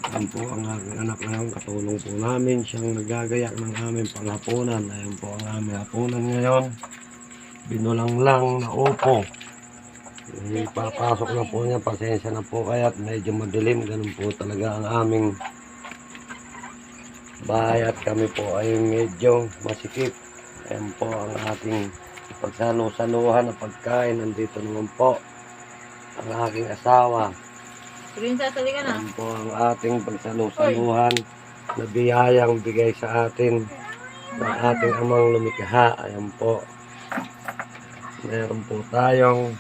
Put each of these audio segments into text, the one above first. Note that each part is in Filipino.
Yan po ang aking anak ngayon, katulong po namin siyang nagagayak ng aming panghapunan. Ayan po ang aming hapunan ngayon. Binulang lang na upo. Ipapasok na po niya, pasensya na po kaya't medyo madilim. Ganun po talaga ang aming bahay at kami po ay medyo masikip. Ayan po ang ating pagsalo-saluhan na pagkain. Nandito naman po ang aking asawa. Princess, halika na. Yan po ang ating pagsalusaluhan na biyayang bigay sa atin ng ating amang lumikha. Ayan po. Meron po tayong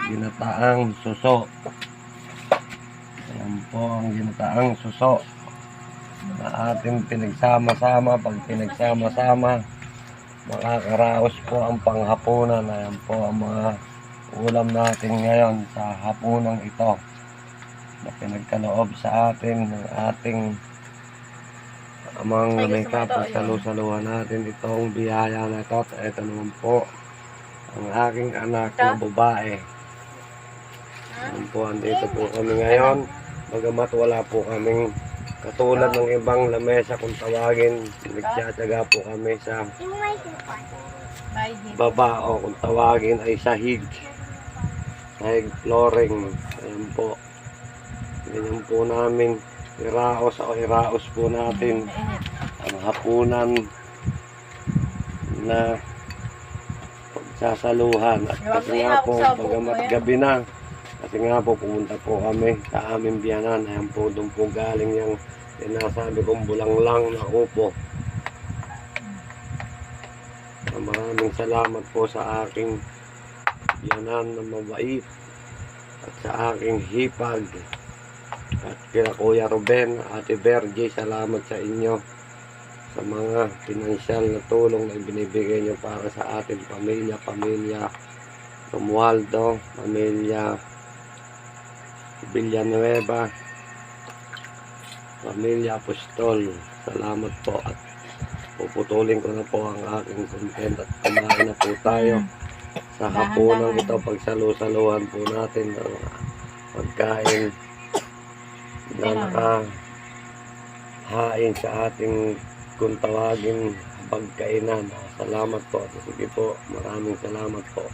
ginataang suso. Ayan po ang ginataang suso na ating pinagsama-sama. Pag pinagsama-sama, makakaraos po ang panghapunan. Ayan po ang mga ulam natin ngayon sa hapunang ito na pinagkaloob sa atin ng ating amang lumikha. Pagsalusaluhan natin itong biyaya na ito. At ito naman po ang aking anak na babae. Ayan po, andito po kami ngayon. Bagamat wala po kaming katulad ng ibang lamesa kung tawagin, nagtsatsaga po kami sa baba o kung tawagin ay sahig flooring. Ayan po, ganyan po namin iraos po natin ang hapunan na pagsasaluhan. At kasi nga po, bagamat gabi na, kasi nga po pumunta po kami sa aming biyanan. Ayan po, doon po galing yung sinasabi kong bulanglang na upo. Maraming salamat po sa aking biyanan na mabait at sa aking hipag. At kila Kuya Ruben, Ate Bergie, salamat sa inyo sa mga pinansyal na tulong na ibinibigay nyo para sa ating pamilya Romualdo, pamilya Villanueva, pamilya Apostol. Salamat po at puputulin ko na po ang aking content at kumain na po tayo sa hapunan ito. Pagsalusaluhan po natin ng pagkain na nakahain sa ating kung tawagin pagkainan. Salamat po. Sige po, maraming salamat po.